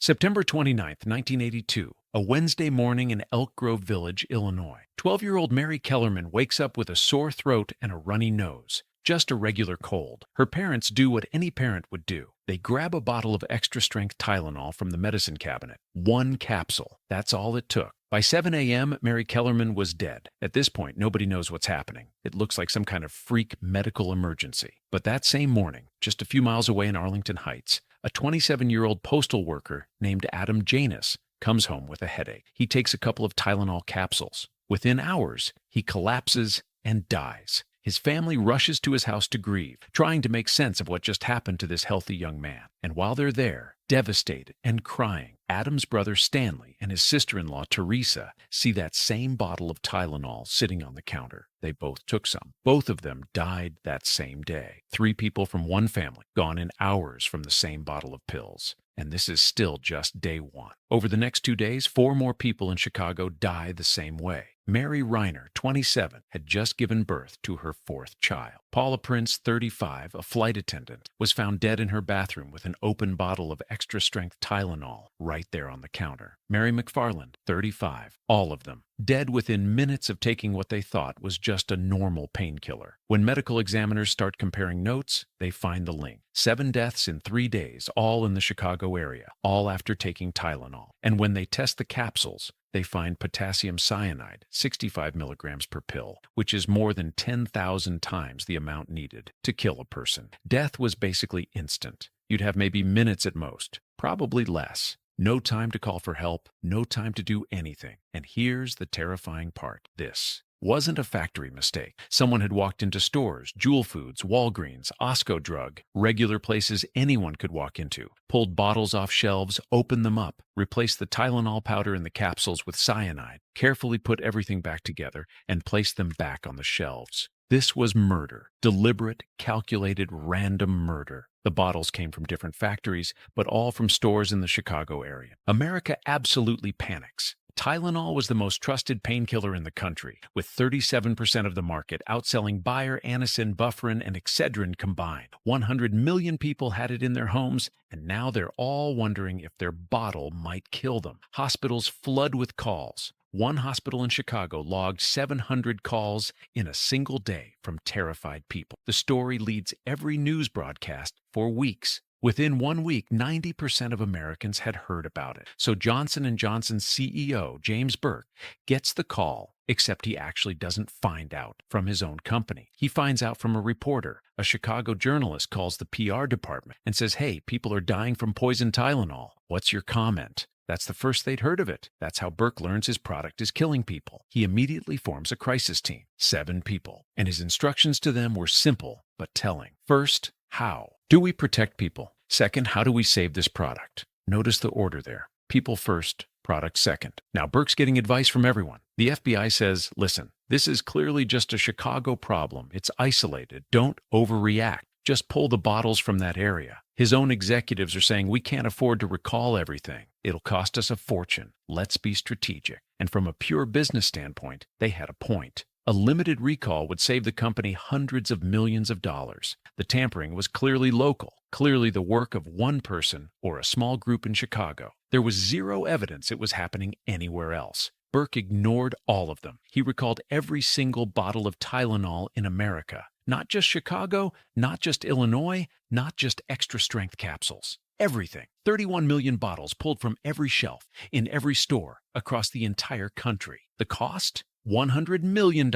September 29th, 1982, a Wednesday morning in Elk Grove Village, Illinois. 12-year-old Mary Kellerman wakes up with a sore throat and a runny nose. Just a regular cold. Her parents do what any parent would do. They grab a bottle of extra-strength Tylenol from the medicine cabinet. One capsule. That's all it took. By 7 a.m., Mary Kellerman was dead. At this point, nobody knows what's happening. It looks like some kind of freak medical emergency. But that same morning, just a few miles away in Arlington Heights, a 27-year-old postal worker named Adam Janus comes home with a headache. He takes a couple of Tylenol capsules. Within hours, he collapses and dies. His family rushes to his house to grieve, trying to make sense of what just happened to this healthy young man. And while they're there, devastated and crying, Adam's brother Stanley and his sister-in-law Teresa see that same bottle of Tylenol sitting on the counter. They both took some. Both of them died that same day. 3 people from one family gone in hours from the same bottle of pills. And this is still just day 1. Over the next 2 days, 4 more people in Chicago die the same way. Mary Reiner, 27, had just given birth to her 4th child. Paula Prince, 35, a flight attendant, was found dead in her bathroom with an open bottle of extra-strength Tylenol right there on the counter. Mary McFarland, 35, all of them dead within minutes of taking what they thought was just a normal painkiller. When medical examiners start comparing notes, they find the link. 7 deaths in 3 days, all in the Chicago area, all after taking Tylenol. And when they test the capsules, they find potassium cyanide, 65 milligrams per pill, which is more than 10,000 times the amount needed to kill a person. Death was basically instant. You'd have maybe minutes at most, probably less. No time to call for help, no time to do anything. And here's the terrifying part. This wasn't a factory mistake. Someone had walked into stores, Jewel Foods, Walgreens, Osco Drug, regular places anyone could walk into, pulled bottles off shelves, opened them up, replaced the Tylenol powder in the capsules with cyanide, carefully put everything back together, and placed them back on the shelves. This was murder. Deliberate, calculated, random murder. The bottles came from different factories, but all from stores in the Chicago area. America absolutely panics. Tylenol was the most trusted painkiller in the country, with 37% of the market outselling Bayer, Anacin, Bufferin, and Excedrin combined. 100 million people had it in their homes, and now they're all wondering if their bottle might kill them. Hospitals flood with calls. One hospital in Chicago logged 700 calls in a single day from terrified people. The story leads every news broadcast for weeks. Within 1 week, 90% of Americans had heard about it. So Johnson & Johnson's CEO, James Burke, gets the call, except he actually doesn't find out from his own company. He finds out from a reporter. A Chicago journalist calls the PR department and says, "Hey, people are dying from poison Tylenol. What's your comment?" That's the first they'd heard of it. That's how Burke learns his product is killing people. He immediately forms a crisis team, 7 people, and his instructions to them were simple but telling. First, how do we protect people? Second, how do we save this product? Notice the order there. People first, product second. Now, Burke's getting advice from everyone. The FBI says, listen, this is clearly just a Chicago problem. It's isolated. Don't overreact. Just pull the bottles from that area. His own executives are saying, we can't afford to recall everything. It'll cost us a fortune. Let's be strategic. And from a pure business standpoint, they had a point. A limited recall would save the company hundreds of millions of dollars. The tampering was clearly local, clearly the work of one person or a small group in Chicago. There was zero evidence it was happening anywhere else. Burke ignored all of them. He recalled every single bottle of Tylenol in America. Not just Chicago, not just Illinois, not just extra-strength capsules. Everything. 31 million bottles pulled from every shelf, in every store, across the entire country. The cost? $100 million.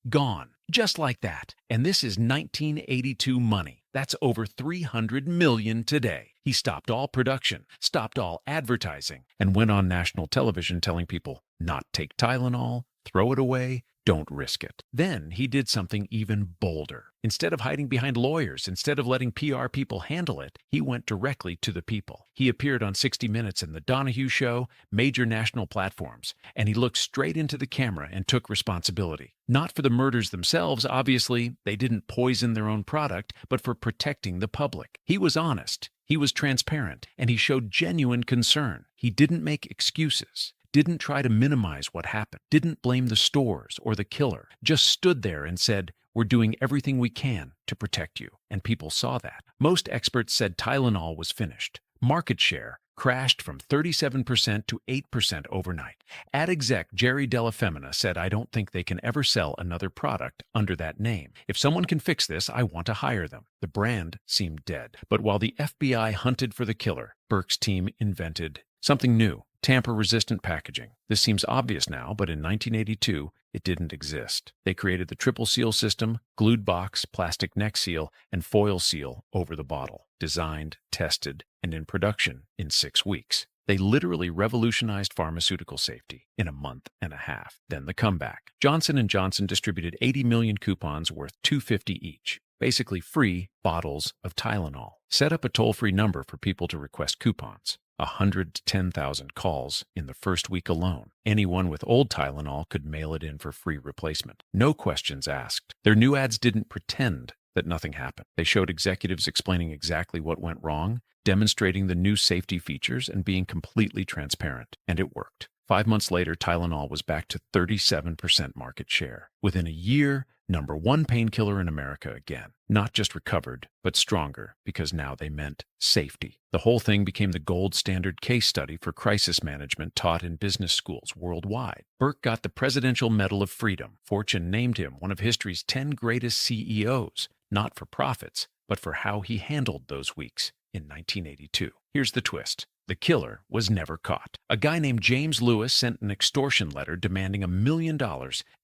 Gone. Just like that. And this is 1982 money. That's over $300 million today. He stopped all production, stopped all advertising, and went on national television telling people, not take Tylenol, throw it away, don't risk it. Then he did something even bolder. Instead of hiding behind lawyers, instead of letting PR people handle it, he went directly to the people. He appeared on 60 Minutes and The Donahue Show, major national platforms, and he looked straight into the camera and took responsibility. Not for the murders themselves, obviously, they didn't poison their own product, but for protecting the public. He was honest, he was transparent, and he showed genuine concern. He didn't make excuses. Didn't try to minimize what happened, didn't blame the stores or the killer, just stood there and said, we're doing everything we can to protect you. And people saw that. Most experts said Tylenol was finished. Market share crashed from 37% to 8% overnight. Ad exec Jerry Della Femina said, "I don't think they can ever sell another product under that name. If someone can fix this, I want to hire them." The brand seemed dead. But while the FBI hunted for the killer, Burke's team invented something new: tamper-resistant packaging. This seems obvious now, but in 1982, it didn't exist. They created the triple seal system: glued box, plastic neck seal, and foil seal over the bottle. Designed, tested, and in production in 6 weeks. They literally revolutionized pharmaceutical safety in a month and a half. Then the comeback. Johnson & Johnson distributed 80 million coupons worth $2.50 each. Basically free bottles of Tylenol. Set up a toll-free number for people to request coupons. 100 to 10,000 calls in the first week alone. Anyone with old Tylenol could mail it in for free replacement. No questions asked. Their new ads didn't pretend that nothing happened. They showed executives explaining exactly what went wrong, demonstrating the new safety features, and being completely transparent. And it worked. 5 months later, Tylenol was back to 37% market share. Within a year, #1 painkiller in America again. Not just recovered, but stronger, because now they meant safety. The whole thing became the gold standard case study for crisis management taught in business schools worldwide. Burke got the Presidential Medal of Freedom. Fortune named him one of history's 10 greatest CEOs, not for profits, but for how he handled those weeks in 1982. Here's the twist. The killer was never caught. A guy named James Lewis sent an extortion letter demanding $1 million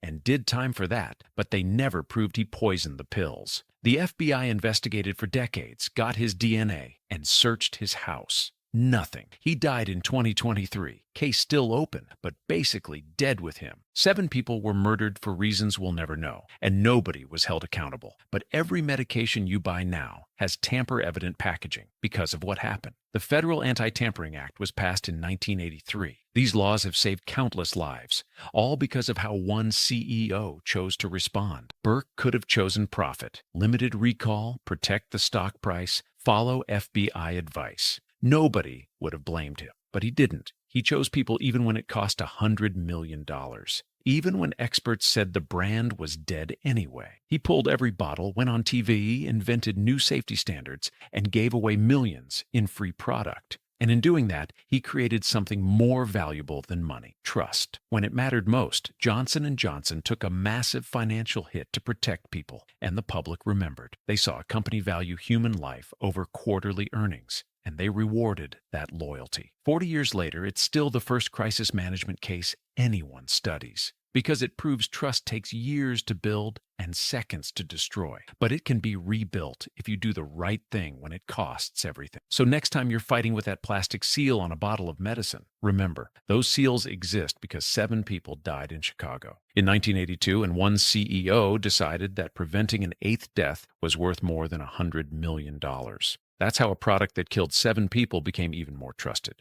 and did time for that, but they never proved he poisoned the pills. The FBI investigated for decades, got his DNA, and searched his house. Nothing. He died in 2023. Case still open, but basically dead with him. 7 people were murdered for reasons we'll never know, and nobody was held accountable. But every medication you buy now has tamper-evident packaging because of what happened. The Federal Anti-Tampering Act was passed in 1983. These laws have saved countless lives, all because of how one CEO chose to respond. Burke could have chosen profit, limited recall, protect the stock price, follow FBI advice. Nobody would have blamed him, but he didn't. He chose people even when it cost $100 million. Even when experts said the brand was dead anyway. He pulled every bottle, went on TV, invented new safety standards, and gave away millions in free product. And in doing that, he created something more valuable than money: trust. When it mattered most, Johnson & Johnson took a massive financial hit to protect people, and the public remembered. They saw a company value human life over quarterly earnings, and they rewarded that loyalty. 40 years later, it's still the first crisis management case anyone studies, because it proves trust takes years to build and seconds to destroy. But it can be rebuilt if you do the right thing when it costs everything. So next time you're fighting with that plastic seal on a bottle of medicine, remember, those seals exist because 7 people died in Chicago in 1982, and one CEO decided that preventing an 8th death was worth more than $100 million. That's how a product that killed 7 people became even more trusted.